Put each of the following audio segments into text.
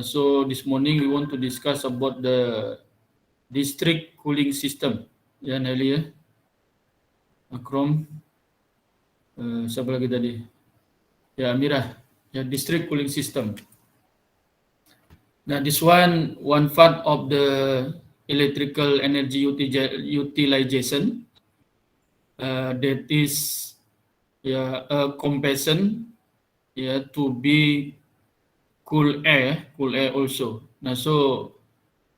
So this morning we want to discuss about the district cooling system. Ya Nelly ya. Akrom. Siapa lagi tadi? Ya Amirah. Ya district cooling system. Now this one part of the electrical energy utilization that is a comparison to be cool air also. Now so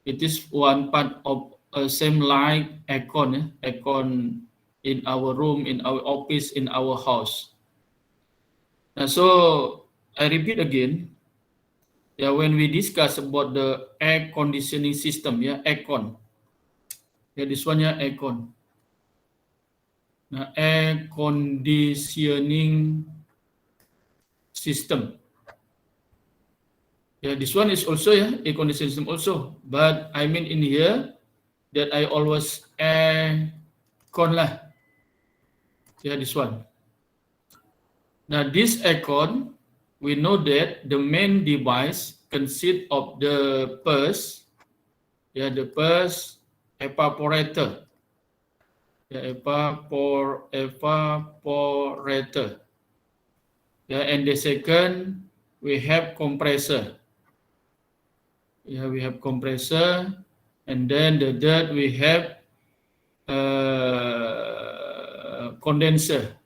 it is one part of same like aircon in our room, in our office, in our house. Now so I repeat again. When we discuss about the air conditioning system, aircon. This one aircon. Now, air conditioning system. This one is also air conditioning system also. But I mean in here that I always aircon lah. This one. Now this aircon, we know that the main device consists of the purse, the purse evaporator. Evaporator. And the second, we have compressor. We have compressor, and then the third we have condenser.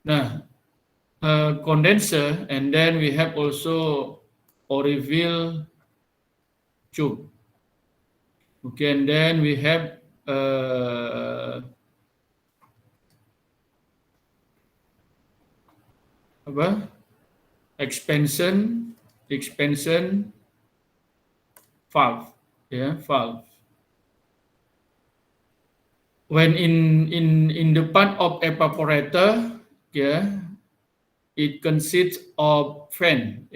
Now, condenser, and then we have also Orville tube. Okay, and then we have expansion valve. Valve. When in the part of evaporator, it consists of fan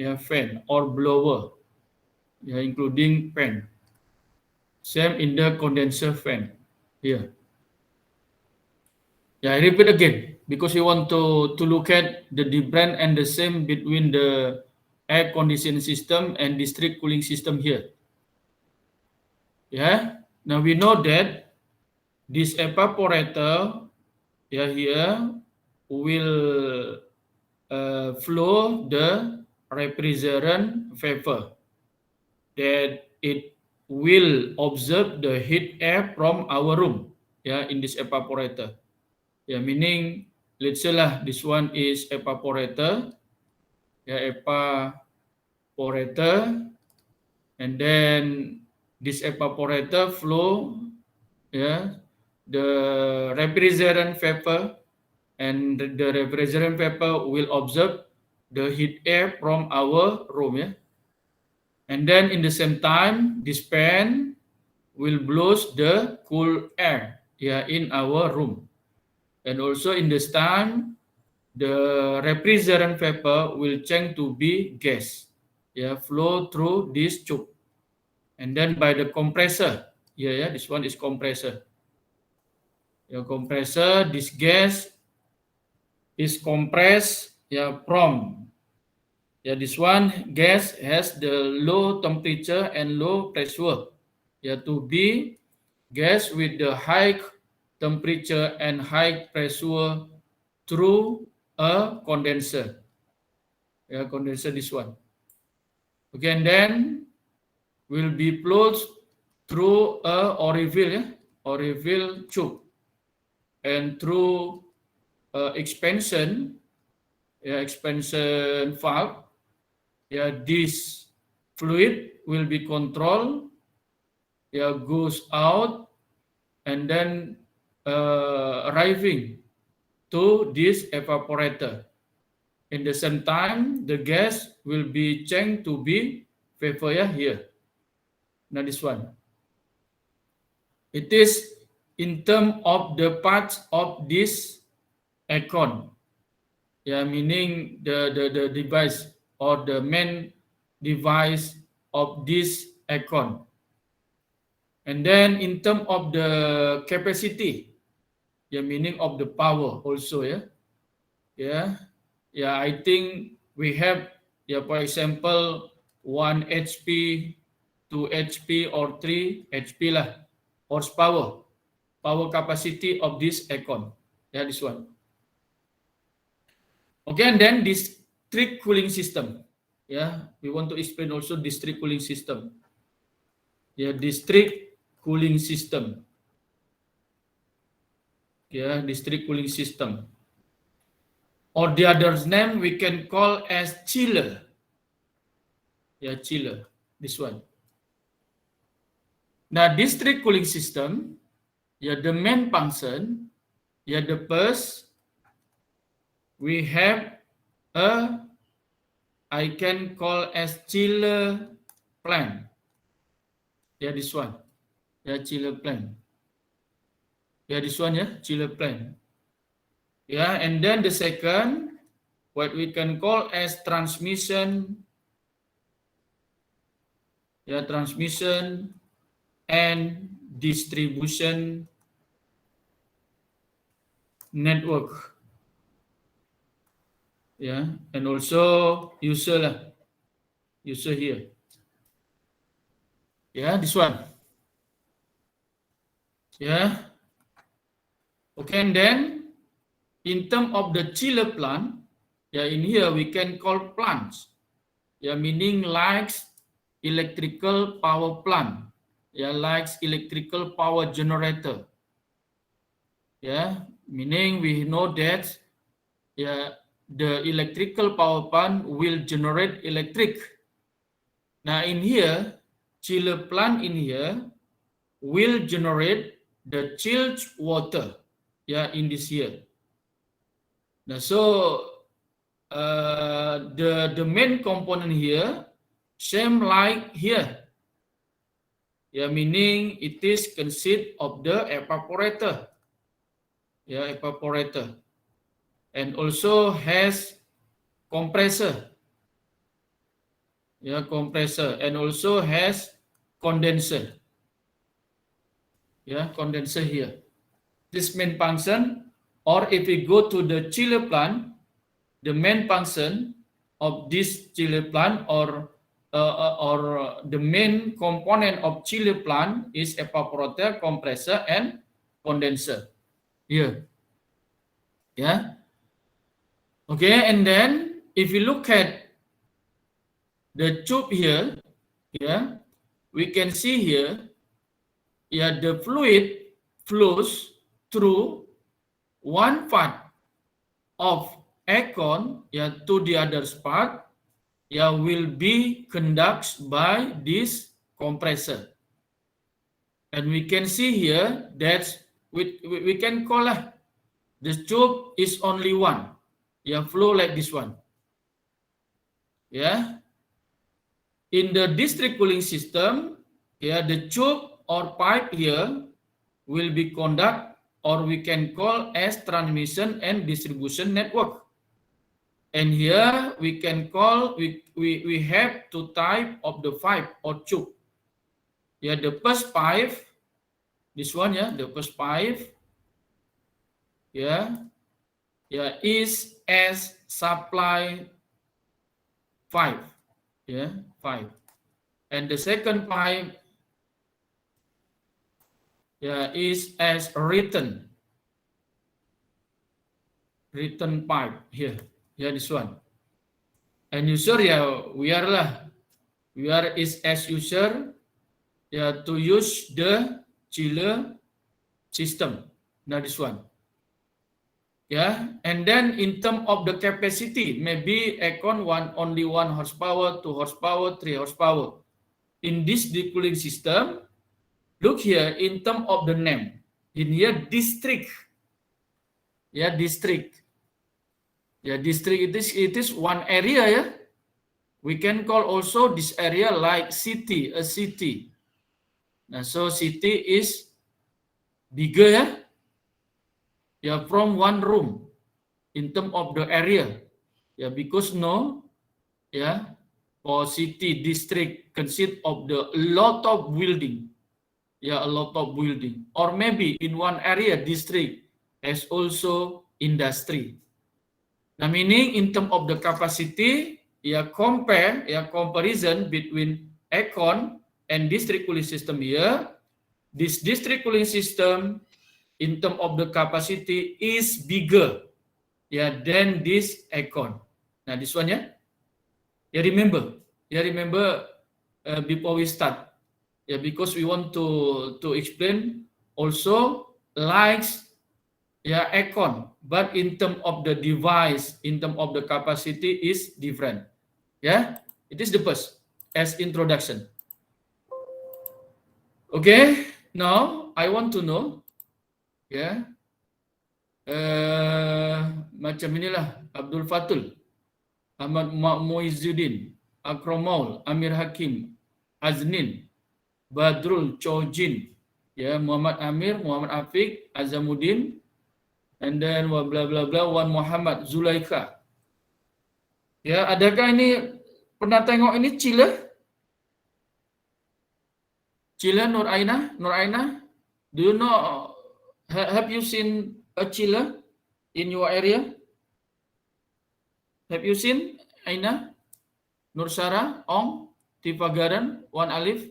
or blower, including fan. Same in the condenser fan here. I repeat again because we want to look at the difference and the same between the air conditioning system and district cooling system here. Now we know that this evaporator here will flow the refrigerant vapor that it will absorb the heat air from our room in this evaporator. Meaning let's say lah this one is evaporator, evaporator, and then this evaporator flow the refrigerant vapor, and the refrigerant vapor will absorb the heat air from our room. And then in the same time, this fan will blow the cool air in our room. And also in this time, the refrigerant vapor will change to be gas, flow through this tube. And then by the compressor, this one is compressor. Compressor, this gas is compressed from this one gas has the low temperature and low pressure to be gas with the high temperature and high pressure through a condenser. Condenser this one. Okay, and then will be flowed through a Orville tube, and through expansion valve. This fluid will be controlled, goes out, and then arriving to this evaporator. In the same time, the gas will be changed to be vapor here. Now this one. It is in terms of the parts of this aircon. Meaning the device or the main device of this aircon. And then in terms of the capacity, meaning of the power also. I think we have, for example, 1 HP, 2 HP, or 3 HP lah, horsepower, power capacity of this aircon. This one. Okay, and then district cooling system. We want to explain also district cooling system. District cooling system. District cooling system. Or the other name we can call as chiller. Chiller. This one. Now, district cooling system, the main function, the first, we have I can call as chiller plant. This one. Chiller plant. This one, chiller plant. And then the second, what we can call as transmission. Transmission and distribution network. And also user here. This one. Okay, and then in terms of the chiller plant, in here we can call plants. Meaning like electrical power plant. Like electrical power generator. Meaning we know that the electrical power plant will generate electric. Now in here, chiller plant in here will generate the chilled water. In this here. Now so the main component here same like here. Meaning it is consist of the evaporator. Evaporator. And also has compressor. Compressor. And also has condenser. Condenser here. This main function, or if we go to the chiller plant, the main function of this chiller plant or the main component of chiller plant is evaporator, compressor, and condenser. Here. Okay, and then if you look at the tube here, we can see here, the fluid flows through one part of aircon to the other part will be conducted by this compressor. And we can see here that we can call the tube is only one. Flow like this one. In the district cooling system, the tube or pipe here will be conduct, or we can call as transmission and distribution network. And here we can call, we have two types of the pipe or tube. The first pipe, this one, the first pipe, is as supply pipe, pipe. And the second pipe, is as return pipe here. This one. And user, we are is as user, to use the chiller system. Now this one. And then in terms of the capacity, maybe aircon only 1 horsepower, 2 horsepower, 3 horsepower. In this cooling system, look here in terms of the name. In here, district. District. District it is one area. We can call also this area like city, a city. Now, so city is bigger, from one room in terms of the area. Because for city district consist of the lot of building. A lot of building. Or maybe in one area district as also industry. Now, meaning in terms of the capacity, comparison between aircon and district cooling system here. This district cooling system in terms of the capacity is bigger than this aircon. Now this one remember before we start, because we want to explain also likes aircon, but in terms of the device, in terms of the capacity is different. It is the first as introduction. Okay, now I want to know macam inilah Abdul Fatul, Ahmad Muizzuddin, Akramaul, Amir Hakim, Aznin, Badrul, Chojin, Muhammad Amir, Muhammad Afiq, Azamuddin, and then blah blah blah, Wan Muhammad, Zulaika. Adakah ini pernah tengok ini chiller? Chiller Nur Aina? Do you know, have you seen a chiller in your area? Have you seen Aina? Nur Sarah, Ong, Tifagaran, Wan Alif,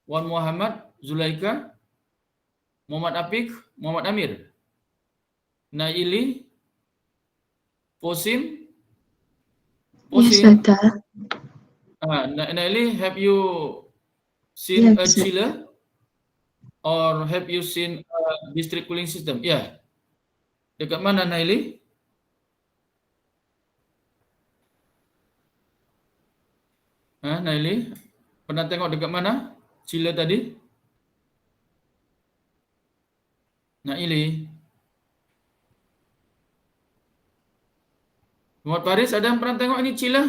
Wan Muhammad, Zulaika, Muhammad Apik, Muhammad Amir, Naili, Posim. Yes, Dada. Naili, have you seen a chiller? Or have you seen a district cooling system? Dekat mana, Naili? Naili, pernah tengok dekat mana chiller tadi? Naili. Muhammad Faris, ada yang pernah tengok ini chiller?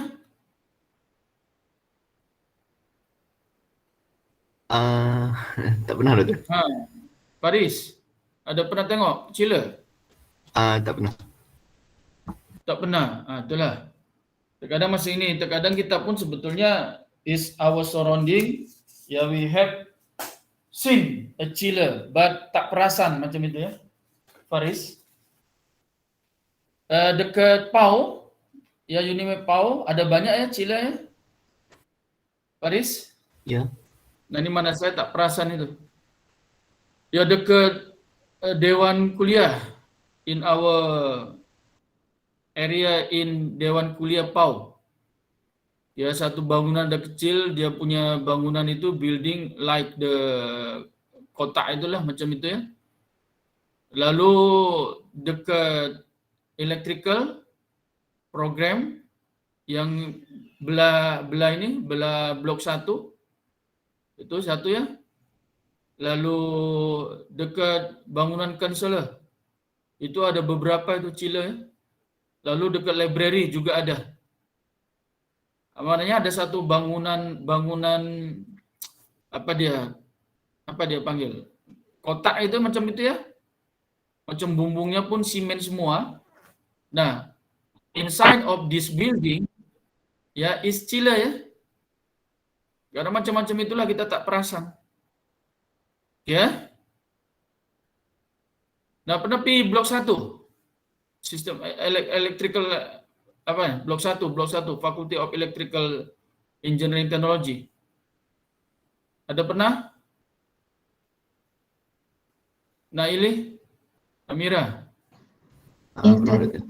Tak pernah, Doktor. Faris, ada pernah tengok chiller? Tak pernah. Tak pernah. Itulah. Terkadang masih ini, terkadang kita pun sebetulnya is our surrounding, we have seen a chiller, but tak perasan macam itu Faris. Dekat Pau, Unimap Pau, ada banyak chiller Faris? Ya. Nah ini mana saya tak perasan itu. Dekat Dewan Kuliah, in our area in Dewan Kuliah Pau. Satu bangunan ada kecil, dia punya bangunan itu building like the kotak itulah macam itu Lalu dekat electrical program yang belah blok 1 itu satu Lalu dekat bangunan kansela itu ada beberapa itu chiller Lalu dekat library juga ada. Maknanya ada satu bangunan apa dia panggil? Kotak itu macam itu Macam bumbungnya pun simen semua. Nah, inside of this building is chiller Karena macam-macam itulah kita tak perasan. Nah, pernah pergi blok 1? Sistem electrical blok 1, Faculty of Electrical Engineering Technology. Ada pernah? Naili, Amira. Pernah, Doktor.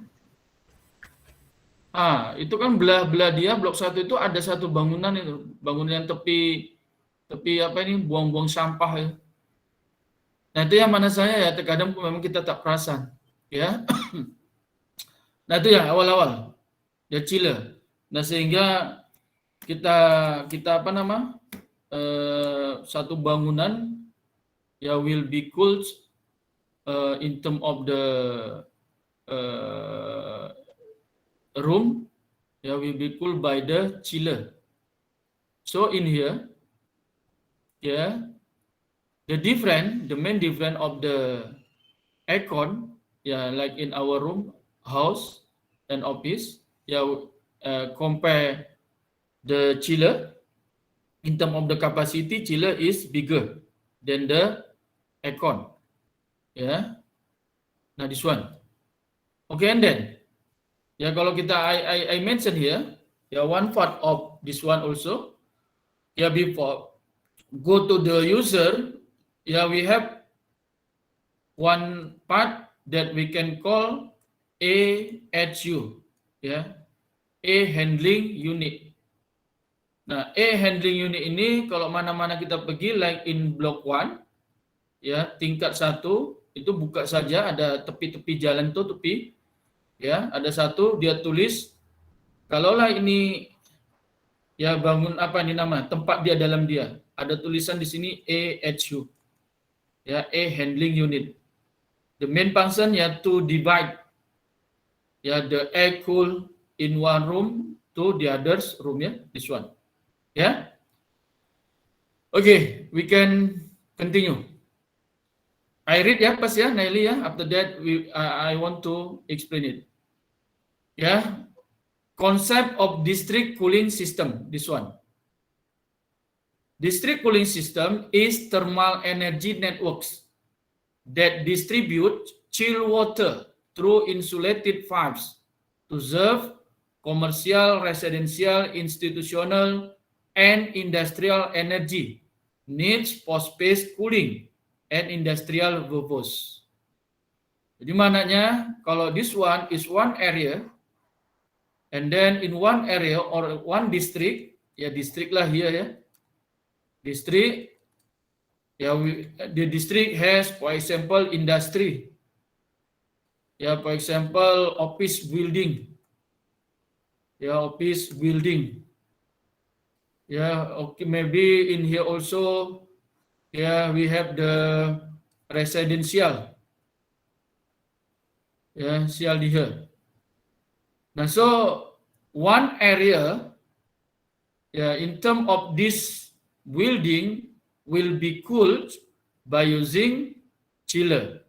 Itu kan belah dia blok 1 itu ada satu bangunan itu, bangunan yang tepi buang-buang sampah Nah, itu yang mana saya terkadang memang kita tak perasan, Nah, itu awal-awal chiller. Nah, sehingga kita satu bangunan will be cooled in term of the room will be cooled by the chiller. So in here the main difference of the aircon like in our room, house and office compare the chiller in terms of the capacity, chiller is bigger than the aircon. Now this one. Okay, and then Ya, kalau kita I mention here, ya one part of this one also. Ya, before go to the user, ya we have one part that we can call AHU, ya, A handling unit. Nah, A handling unit ini kalau mana-mana kita pergi, like in block 1, ya tingkat 1 itu buka saja, ada tepi-tepi jalan tuh tepi, ya ada satu dia tulis kalaulah ini ya bangun apa ini nama tempat dia dalam dia ada tulisan di sini AHU, ya A handling unit. The main function ya to divide ya the air cool in one room to the others room, ya this one, ya. Okay, we can continue. I read ya pas ya Naili ya. After that I want to explain it. Ya, concept of district cooling system. This one. District cooling system is thermal energy networks that distribute chill water through insulated pipes to serve commercial, residential, institutional, and industrial energy needs for space cooling and industrial purpose. Jadi maknanya kalau this one is one area, and then in one area or one district, ya district lah here ya, district, ya the district has for example industry, ya for example office building, ya office building, ya okay, maybe in here also. Yeah, we have the residential. Yeah, sial di here. Now, so one area, yeah, in terms of this building will be cooled by using chiller.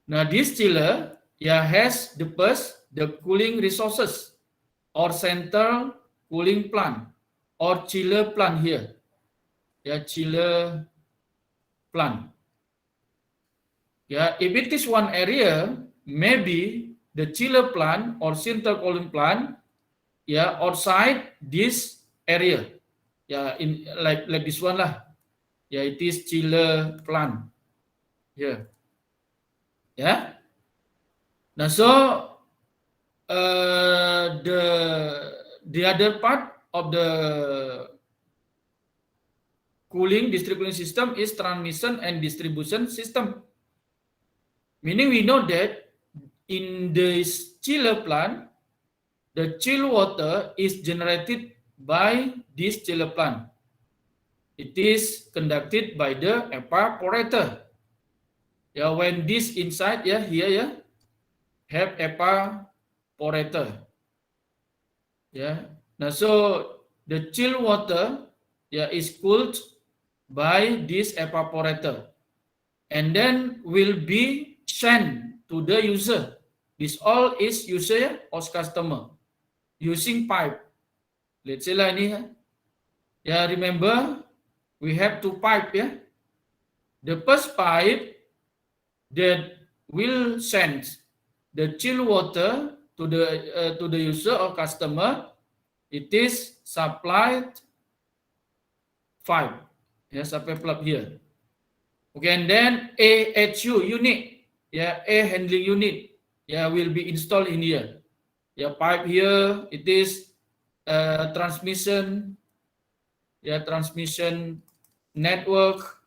Now, this chiller, yeah, has the first the cooling resources or central cooling plant or chiller plant here. Yeah, chiller plant. Yeah, if it is one area, maybe the chiller plant or central cooling plant, yeah, outside this area, yeah, in like this one lah, yeah, it is chiller plant here, yeah. Now so the other part of the cooling district cooling system is transmission and distribution system. Meaning we know that in this chiller plant, the chill water is generated by this chiller plant. It is conducted by the evaporator. Yeah, when this inside, yeah, here, yeah, have evaporator. Yeah. Now so the chill water, yeah, is cooled by this evaporator and then will be sent to the user. This all is user or customer using pipe. Let's say lah ini ya, remember we have two pipe ya. The first pipe that will send the chill water to the user or customer, it is supplied pipe. Yeah, supply plug here. Okay, and then AHU unit, yeah, A handling unit, yeah, will be installed in here. Yeah, pipe here, it is transmission, yeah, transmission network,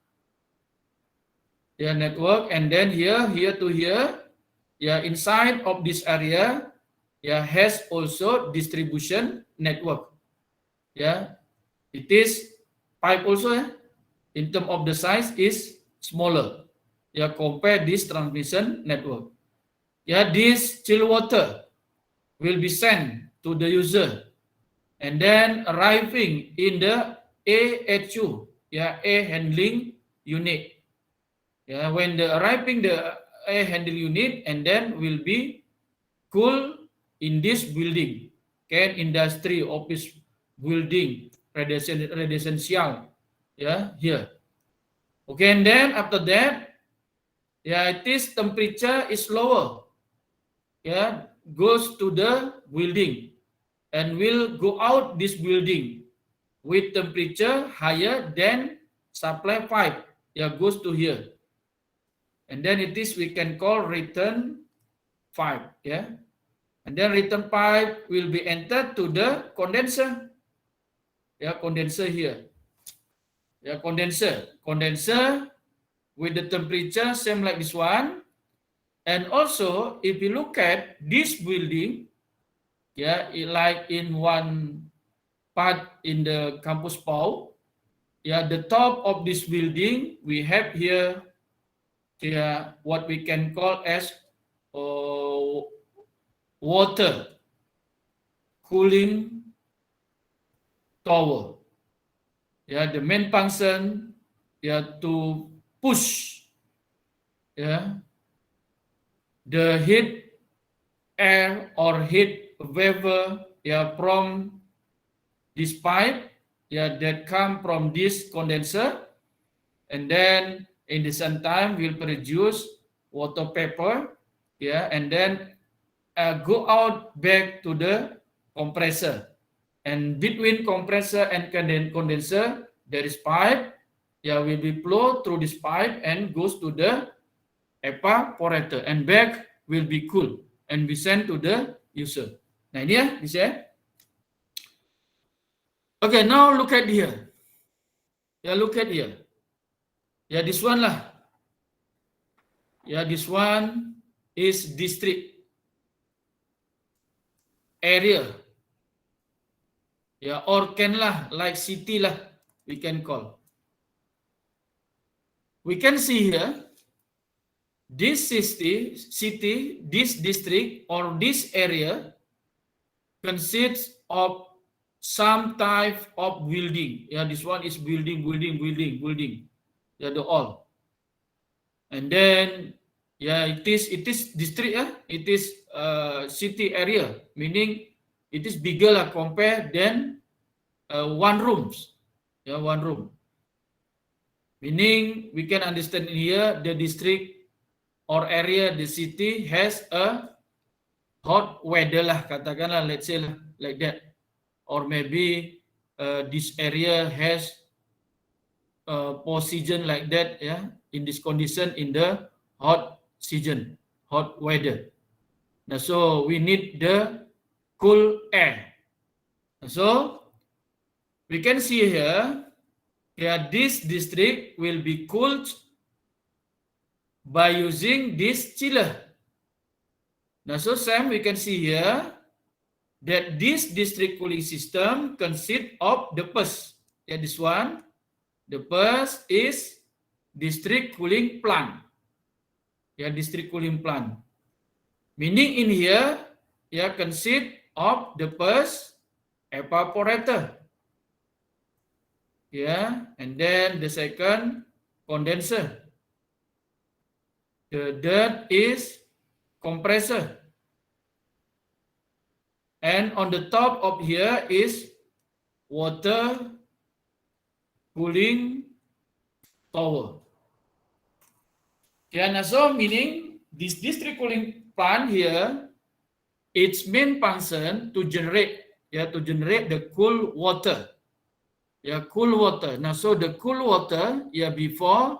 yeah, network, and then here to here, yeah, inside of this area, yeah, has also distribution network. Yeah, it is pipe also, yeah. In terms of the size is smaller, yeah, compare this transmission network. Yeah, this chill water will be sent to the user and then arriving in the AHU, yeah, A handling unit. Yeah, when the arriving the A handling unit and then will be cool in this building, can industry, office building, residential. Yeah, here. Okay, and then after that, yeah, this temperature is lower. Yeah, goes to the building and will go out this building with temperature higher than supply pipe. Yeah, goes to here. And then it is we can call return pipe. Yeah. And then return pipe will be entered to the condenser. Yeah, condenser here. Yeah, condenser. Condenser with the temperature same like this one. And also, if you look at this building, yeah, like in one part in the campus PAU, yeah, the top of this building, we have here, yeah, what we can call as water cooling tower. Yeah, the main function, yeah, to push, yeah, the heat air or heat vapor, yeah, from this pipe, yeah, that come from this condenser, and then in the same time will produce water vapor, yeah, and then go out back to the compressor. And between compressor and condenser, there is pipe, yeah, will be flow through this pipe and goes to the evaporator, and back will be cool and be sent to the user. Nah ini ya, bisa ya. Okay, now look at here. Yeah, look at here. Yeah, this one lah. Yeah, this one is district area. Yeah, or can lah, like city lah, we can call. We can see here, this city, this district or this area consists of some type of building. Yeah, this one is building. Yeah, the all. And then, yeah, it is district. Yeah, it is city area, meaning it is bigger lah compared than one rooms. Yeah, one room. Meaning we can understand here the district or area, the city has a hot weather lah, katakanlah, let's say lah, like that. Or maybe this area has position like that, yeah, in this condition in the hot season, hot weather. Now, so we need the cool air. So we can see here, yeah, this district will be cooled by using this chiller. Now, so Sam, we can see here that this district cooling system consists of the first. Yeah, this one. The first is district cooling plant. Yeah, district cooling plant. Meaning in here, yeah, consists of the first evaporator. Yeah, and then the second condenser. The third is compressor. And on the top of here is water cooling tower. Yeah, so meaning this district cooling plant here, its main function to generate the cool water. Yeah, cool water. Now, so the cool water, yeah, before,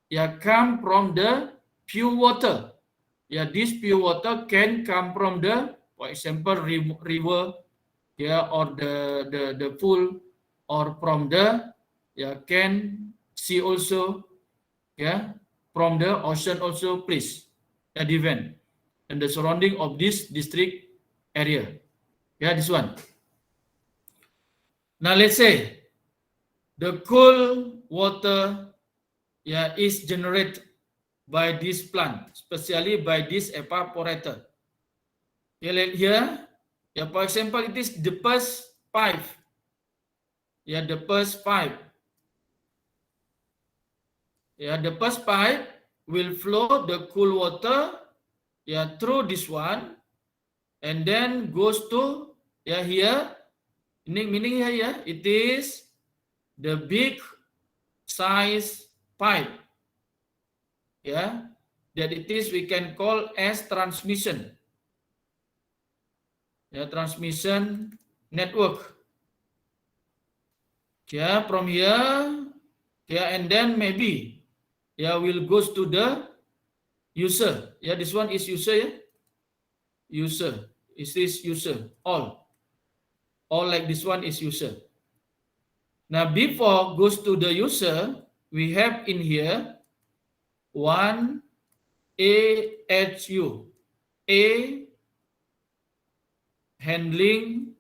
yeah, come from the pure water. Yeah, this pure water can come from the, for example, river, yeah, or the pool, or from the, yeah, can see also, yeah, from the ocean also, please, yeah, depend, and the surrounding of this district area. Yeah, this one. Now let's say the cool water, yeah, is generated by this plant, especially by this evaporator. Yeah, like here, yeah, for example, it is the first pipe. Yeah, the first pipe. Yeah, the first pipe will flow the cool water, yeah, through this one, and then goes to, yeah, here. Meaning here, yeah, it is the big size pipe. Yeah, that it is we can call as transmission. transmission network. From here, and then maybe will goes to the user. This one is user. User. Is this user? All like this one is user. Now before goes to the user, we have in here one AHU, A handling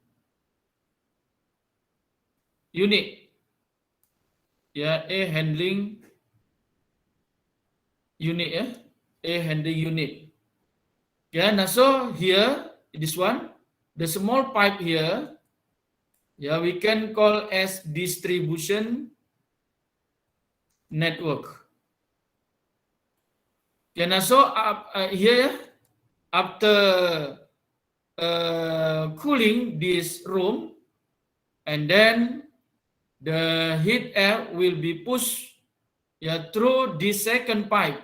unit. A handling unit. A handling unit. Now so here, this one, the small pipe here, we can call as distribution network. Now so here, after cooling this room, and then the heat air will be pushed through this second pipe,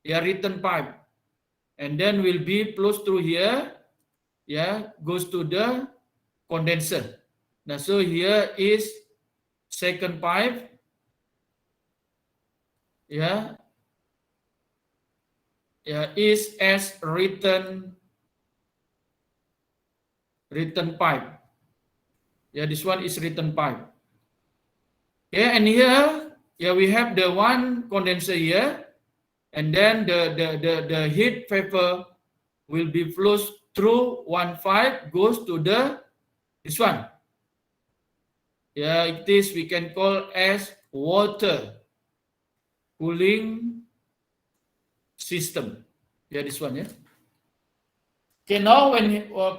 return pipe, and then will be close through here, goes to the condenser. Now so here is second pipe, is as return pipe. This one is return pipe. And here, we have the one condenser here, and then the heat vapor will be flows through one pipe, goes to this one. It is we can call as water cooling system. This one. Okay, now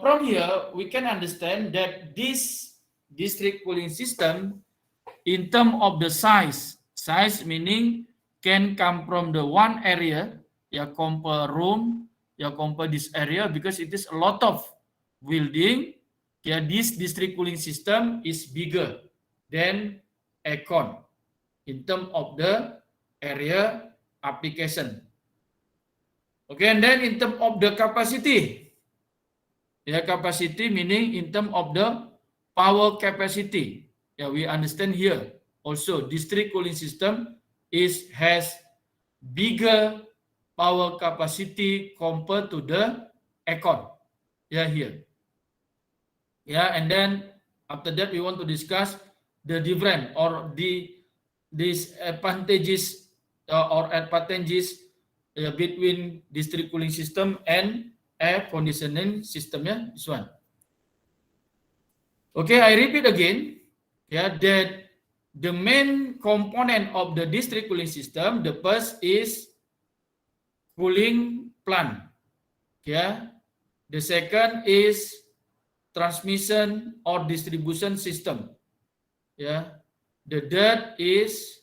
from here we can understand that this district cooling system, in terms of the size meaning can come from the one area, compare room, compare this area, because it is a lot of building. This district cooling system is bigger than aircon in terms of the area application. Okay, and then in terms of the capacity, capacity meaning in terms of the power capacity. We understand here also district cooling system has bigger power capacity compared to the aircon. Here. And then after that we want to discuss the different or these advantages between district cooling system and air conditioning system. This one. Okay, I repeat again. That the main component of the district cooling system, the first is cooling plant. The second is transmission or distribution system. The third is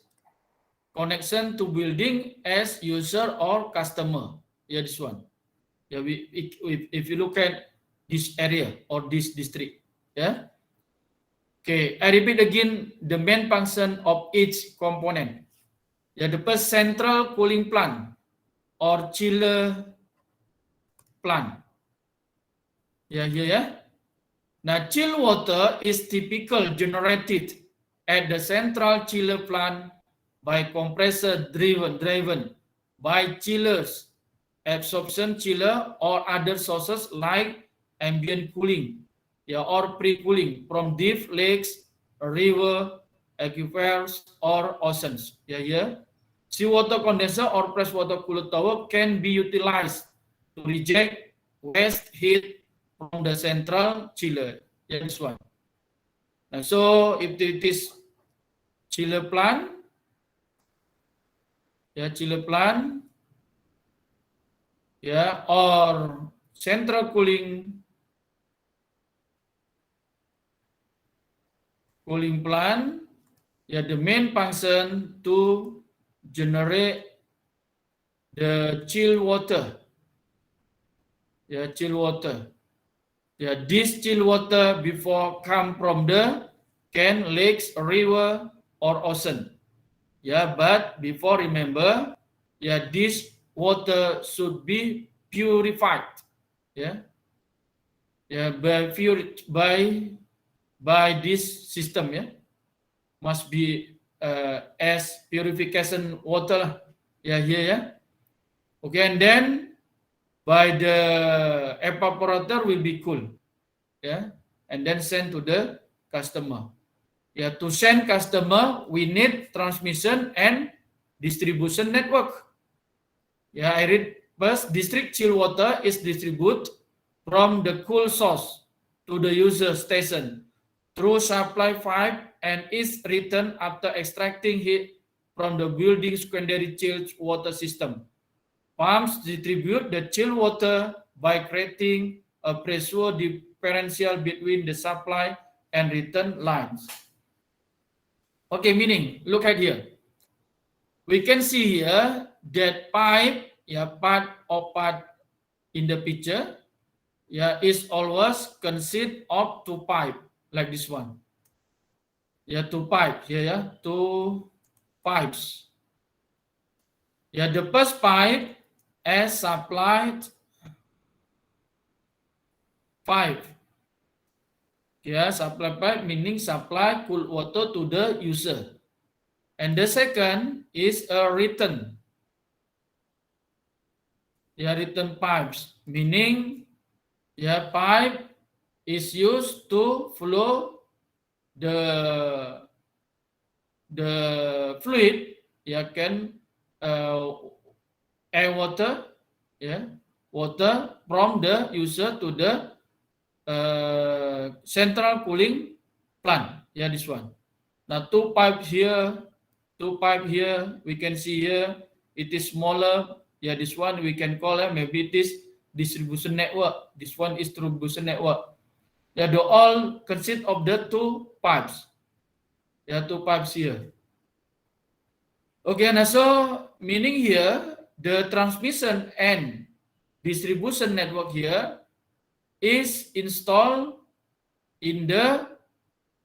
connection to building as user or customer. This one. If you look at this area or this district. Okay, I repeat again the main function of each component. The first, central cooling plant or chiller plant. Now, chill water is typically generated at the central chiller plant by compressor driven by chillers, absorption chiller, or other sources like ambient cooling. Or pre-cooling from deep lakes, river, aquifers, or oceans. Seawater condenser or freshwater cooler tower can be utilized to reject waste heat from the central chiller. This one. And so if it is chiller plant, or central cooling plant, the main function to generate the chill water. This chill water before come from the lakes, river, or ocean. But before, remember, this water should be purified. Yeah, by this system, yeah, must be as purification water lah. Yeah, here, yeah. Okay, and then by the evaporator will be cool, yeah, and then send to the customer. Yeah, to send customer, we need transmission and distribution network. Yeah, I read first, district chill water is distributed from the cool source to the user station through supply pipe and is returned after extracting heat from the building secondary chilled water system. Pumps distribute the chilled water by creating a pressure differential between the supply and return lines. Okay, meaning, look at here. We can see here that pipe, yeah, part in the picture, yeah, is always consist of two pipe, like this one. Yeah, two pipes here, yeah, two pipes. Yeah, the first pipe is supplied pipe. Yeah, supply pipe meaning supply cool water to the user. And the second is a return. Yeah, return pipes meaning, yeah, pipe is used to flow the fluid, yeah, can air water, yeah, water from the user to the central cooling plant. Yeah, this one. Now two pipes here, we can see here, it is smaller. Yeah, this one we can call it, maybe it is distribution network. This one is distribution network. Yeah, they all consist of the two pipes. Yeah, two pipes here. Okay, now so meaning here, the transmission and distribution network here is installed in the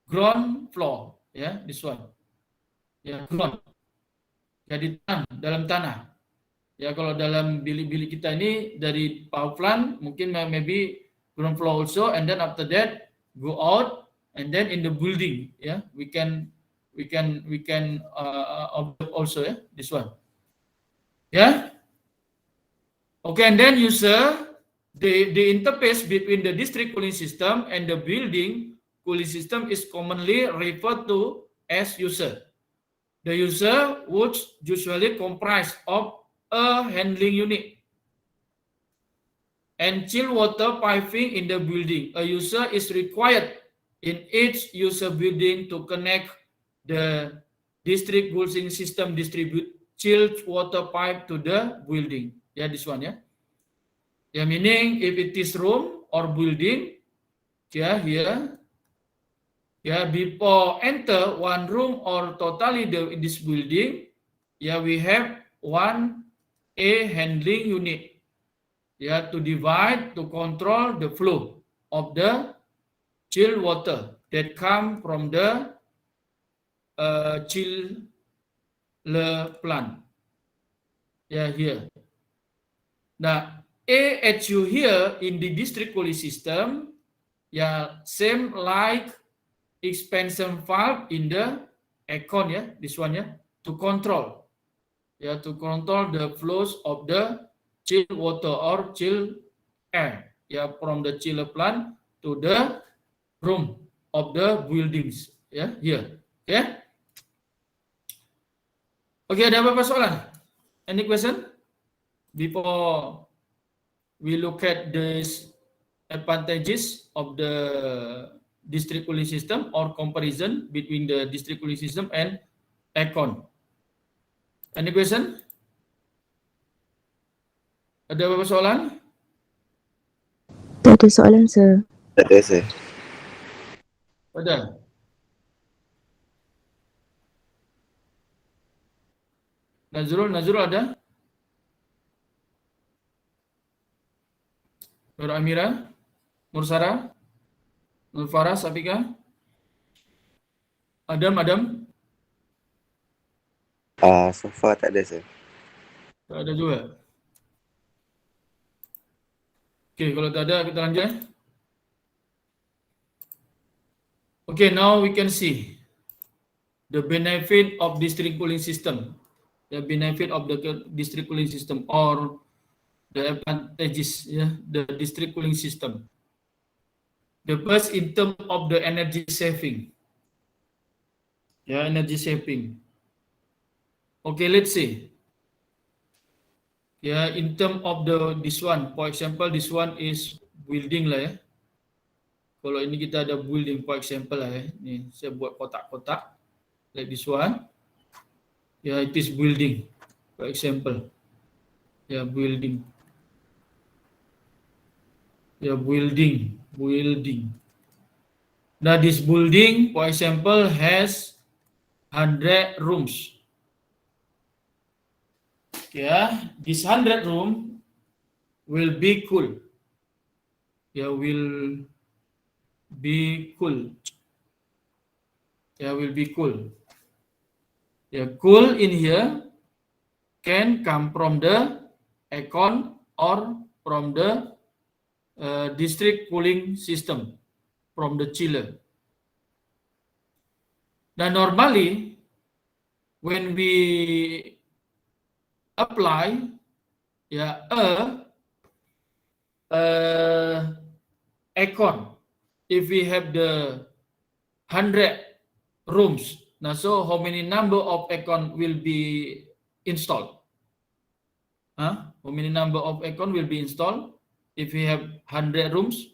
ground floor. Yeah, this one. Ya, ground. Jadi dalam tanah. Ya, kalau dalam bilik-bilik kita ini dari power plant mungkin maybe ground floor also, and then after that go out and then in the building. Ya, we can observe also, ya, this one. Ya. Okay, and then user the interface between the district cooling system and the building cooling system is commonly referred to as user. The user would usually comprise of a handling unit and chill water piping in the building. A user is required in each user building to connect the district cooling system distribute chilled water pipe to the building. Yeah, this one, yeah. Yeah, meaning if it is room or building, yeah, here. Yeah, before enter one room or totally in this building, yeah, we have one A handling unit. Yeah, to divide, to control the flow of the chilled water that come from the chiller plant. Yeah, here. Now, AHU here in the district cooling system, yeah, same like expansion valve in the aircon, yeah, this one, yeah, to control the flows of the chilled water or chilled air, yeah, from the chiller plant to the room of the buildings, yeah, here. Okay. Okay, ada apa soalan? Any question before we look at these advantages of the district cooling system or comparison between the district cooling system and aircon? Any question? Ada apa soalan? Tak ada soalan, sir. Tak ada, sir. Ada. Nazrul ada? Nur Amira? Nur Sarah? Nur Farah, Safika? Adam? So far tak ada, sir. Tak ada juga. Okey, kalau tak ada kita lanjut. Okay, now we can see the benefit of district cooling system. The benefit of the district cooling system or the advantages, the district cooling system. The first in terms of the energy saving. Energy saving. Okay, let's see. In terms of this one, for example, this one is building lah ya. Kalau ini kita ada building, for example lah ya. Ni saya buat kotak-kotak, like this one. It is building, for example. Building. Building. Now this building, for example, has 100 rooms. This 100 room will be cool. Will be cool. Cool in here can come from the aircon or from the district cooling system, from the chiller. Now normally when we apply aircon, if we have the 100 rooms, now so how many number of aircon will be installed? How many number of aircon will be installed if we have 100 rooms?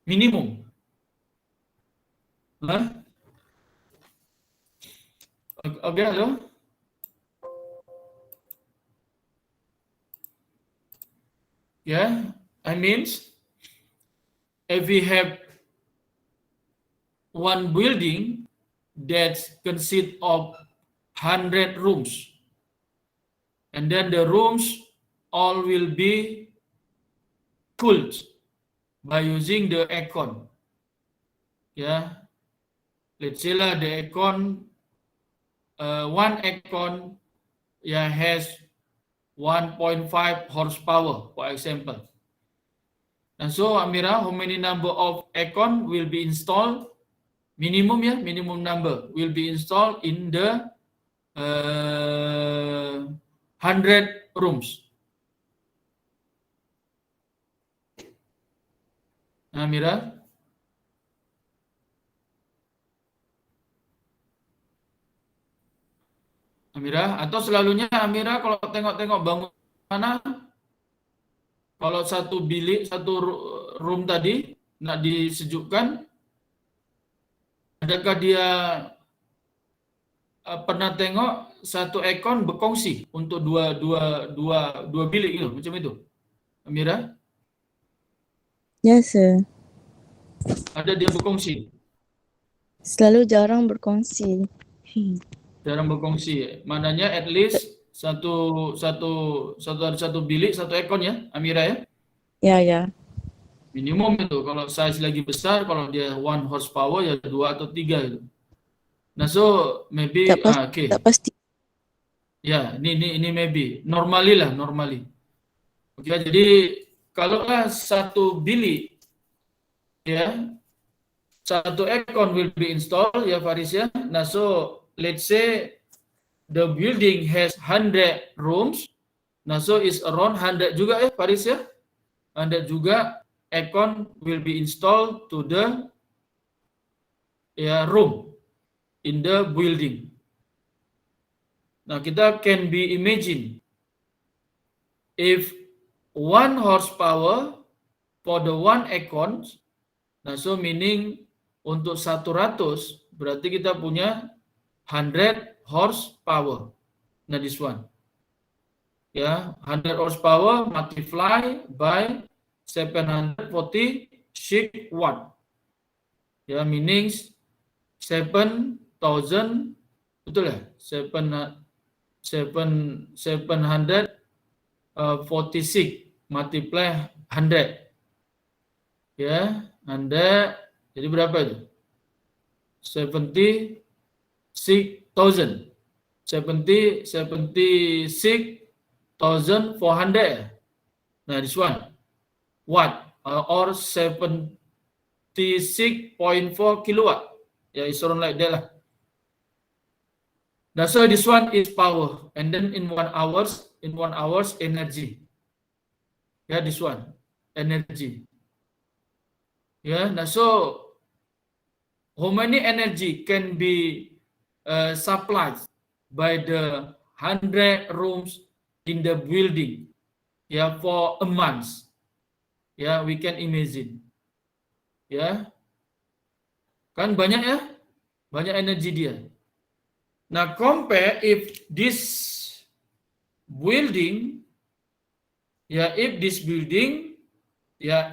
Minimum. Okay, hello? I mean, if we have one building that consists of 100 rooms, and then the rooms all will be cooled by using the aircon. Let's say lah the aircon, one aircon has 1.5 horsepower, for example. And so, Amira, how many number of aircon will be installed? Minimum, minimum number will be installed in the 100 rooms. Amira? Amira, atau selalunya Amira kalau tengok-tengok bangun mana, kalau satu bilik, satu room tadi nak disejukkan, adakah dia pernah tengok satu aircon berkongsi untuk dua bilik gitu, macam itu? Amira? Yes, sir. Ada dia berkongsi? Selalu jarang berkongsi. Jarang berkongsi. Maknanya at least satu bilik, satu aircon ya, Amira ya? Ya. Minimum itu. Kalau size lagi besar, kalau dia 1 horsepower ya 2 atau 3 itu. Nah, so maybe okay. Tak pasti. Ini maybe normally. Oke, jadi kalau satu bilik satu aircon will be installed Faris ya. Nah, so let's say the building has 100 rooms. Nah, so it's around 100 juga Faris ya. 100 juga aircon will be installed to the room in the building. Now, kita can be imagine if 1 horsepower for the 1 aircon. Nah, so meaning untuk 100 berarti kita punya 100 horsepower. Nah, this one. 100 horsepower multiply by 746 watt. Meaning 7,000, betul ya? 746 multiply 100. 100. Jadi berapa itu? 76,000. 76,400. Nah, this one. Watt. or 76.4 kilowatt. Yeah, it's around like that lah. That's why this one is power, and then in 1 hours energy. Yeah, this one energy. Yeah, now so how many energy can be supplied by the 100 rooms in the building? Yeah, for a month. Yeah, we can imagine. Ya, kan banyak ya, banyak energi dia. Now compare if this building, if this building,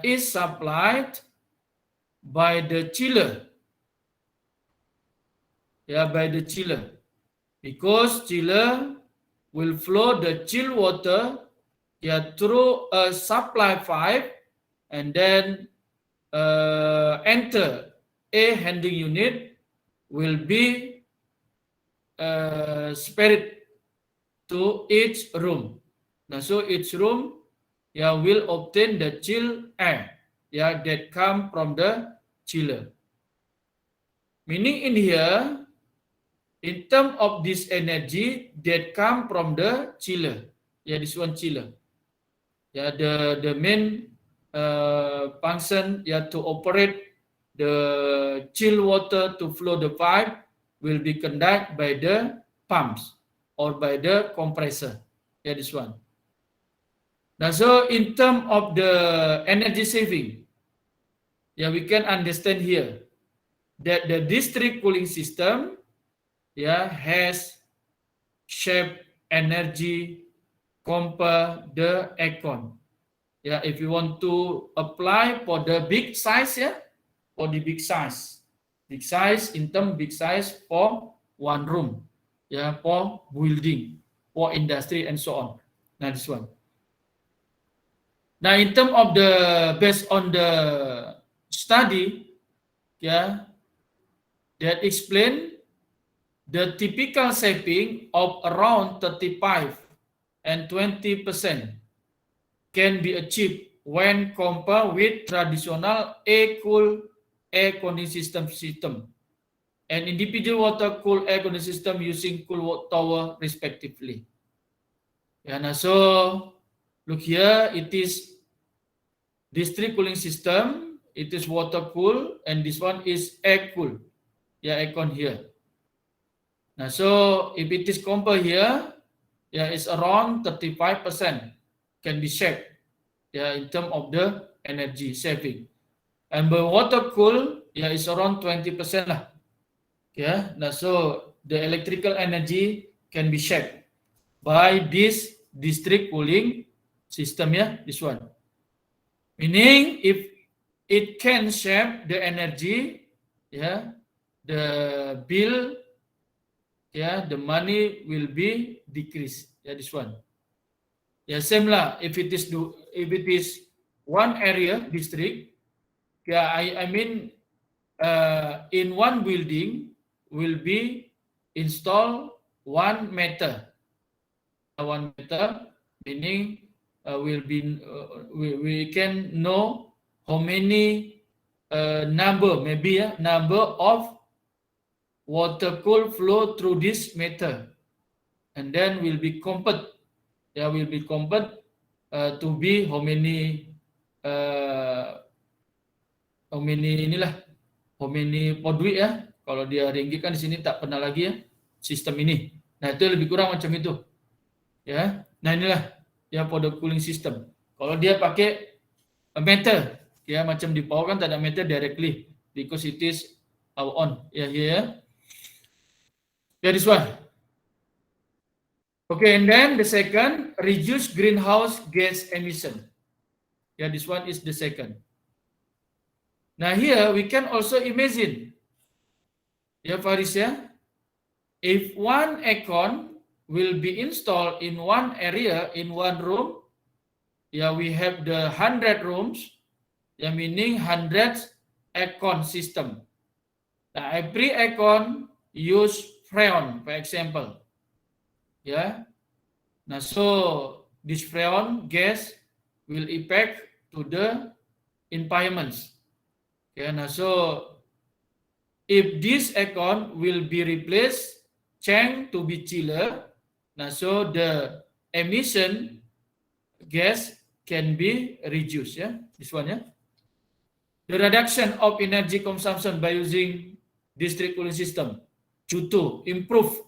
is supplied by the chiller, by the chiller, because chiller will flow the chill water, through a supply pipe and then enter a handling unit will be spread to each room. Now, so each room will obtain the chill air that come from the chiller. Meaning in here, in terms of this energy that come from the chiller, this one chiller, the main function to operate the chill water to flow the pipe will be conducted by the pumps or by the compressor. This one. Now, so in terms of the energy saving, we can understand here that the district cooling system has shape energy compare the aircon. If you want to apply for the big size, for the big size in term big size for one room, for building, for industry and so on. Now this one. Now in term of the based on the study, that explain the typical saving of around 35 and 20% can be achieved when compared with traditional air-cooled air conditioning system and individual water-cooled air conditioning system using cool tower respectively. Now so look here, it is district cooling system, it is water-cooled, and this one is air-cooled. Aircon here. Now so if it is compared here, it's around 35% can be saved in terms of the energy saving. And the water cool is around 20% lah. Now so the electrical energy can be saved by this district cooling system, this one. Meaning if it can save the energy, the bill, the money will be decreased. This one. Same lah. If it is one area district, I mean in one building will be installed 1 meter. 1 meter meaning will be we can know how many number of water cool flow through this meter, and then will be compared. Will be compared to be how many duit Kalau dia ringgit kan di sini tak pernah lagi sistem ini. Nah itu lebih kurang macam itu. Nah inilah for the cooling system. Kalau dia pakai meter, macam di power kan tak ada meter directly because it is our own. Here. This one. Okay, and then the second, reduce greenhouse gas emission. This one is the second. Now here we can also imagine, Faris, if one aircon will be installed in one area, in one room, we have the 100 rooms, meaning 100 aircon system. Now every aircon use freon, for example. Now so this freon gas will impact to the environments. Okay, now so if this aircon will be replaced, change to be chiller, now so the emission gas can be reduced. Yeah, this one. Yeah, the reduction of energy consumption by using district cooling system due to improve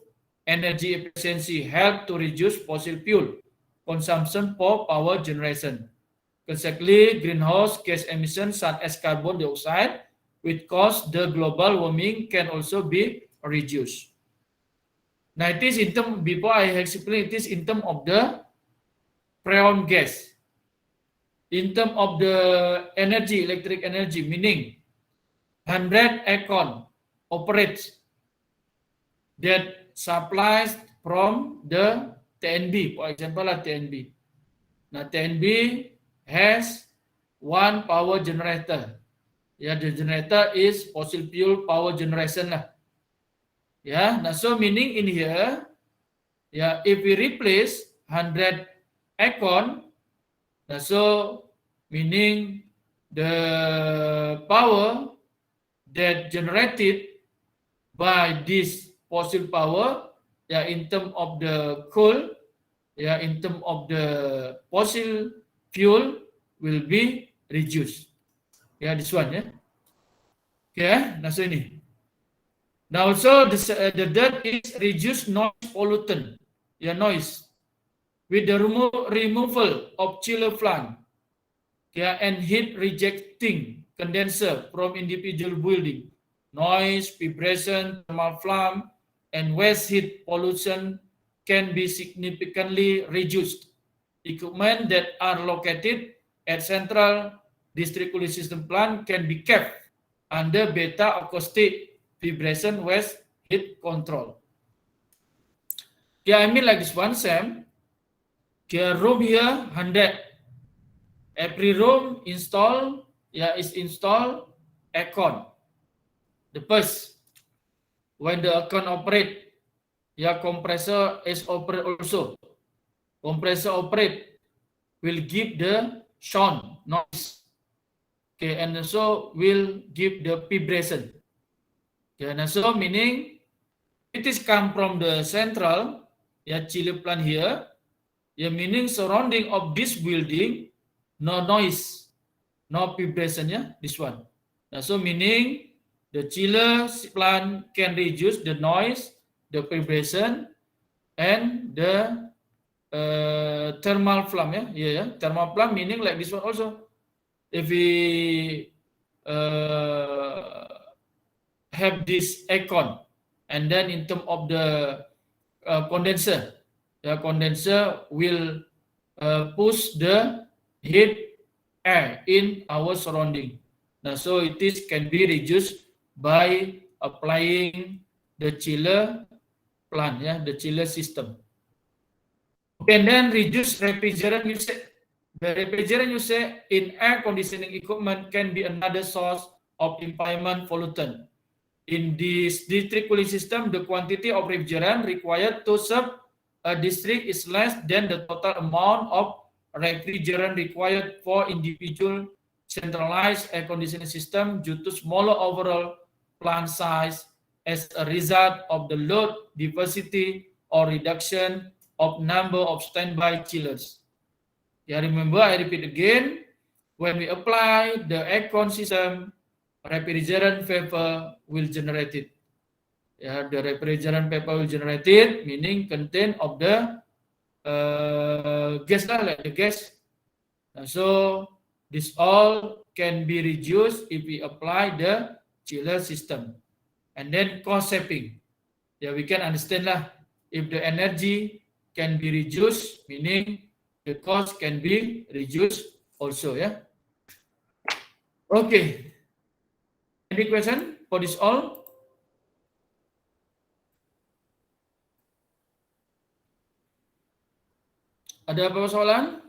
energy efficiency help to reduce fossil fuel consumption for power generation. Consequently, greenhouse gas emissions such as carbon dioxide, which cause the global warming, can also be reduced. Now, it is in term, before I explain, it is in terms of the freon gas. In terms of the energy, electric energy, meaning 100 aircon operates that supplies from the TNB, for example, TNB. Now, TNB has one power generator. Yeah, the generator is fossil fuel power generation lah. Yeah, now so meaning in here, yeah, if we replace 100 aircon, now so meaning the power that generated by this fossil power, yeah, in terms of the coal, yeah, in terms of the fossil fuel will be reduced. Yeah, this one, yeah. Okay, now so ini. Now also the dirt is reduced noise pollutant, yeah, noise, with the removal of chiller plant, yeah, and heat rejecting condenser from individual building, noise, vibration, thermal flame, and waste heat pollution can be significantly reduced. Equipment that are located at central district cooling system plant can be kept under beta acoustic vibration waste heat control. Okay, I mean like this one, Sam. Okay, room here 100. Every room install, yeah, is install aircon. The first, when the aircon operate, yeah, compressor is operate also. Compressor operate will give the sound noise. Okay, and also will give the vibration. Okay, and so meaning it is come from the central, yeah, chiller plant here. Yeah, meaning surrounding of this building, no noise, no vibration. Yeah, this one. So meaning the chiller plant can reduce the noise, the vibration, and the thermal flame. Yeah, thermal flame meaning like this one also. If we have this aircon, and then in terms of the condenser, the condenser will push the heat air in our surrounding. Now, so it is can be reduced by applying the chiller plant, yeah, the chiller system. Okay, and then reduce refrigerant usage. The refrigerant usage in air conditioning equipment can be another source of environment pollutant. In this district cooling system, the quantity of refrigerant required to serve a district is less than the total amount of refrigerant required for individual centralized air conditioning system due to smaller overall plant size as a result of the load diversity or reduction of number of standby chillers. Yeah, remember, I repeat again, when we apply the aircon system, refrigerant vapor will generate it. Yeah, the refrigerant vapor will generate it, meaning content of the gas, like the gas. So this all can be reduced if we apply the chiller system. And then cost saving. Yeah, we can understand lah. If the energy can be reduced, meaning the cost can be reduced also. Yeah. Okay. Any question for this all? Ada apa soalan?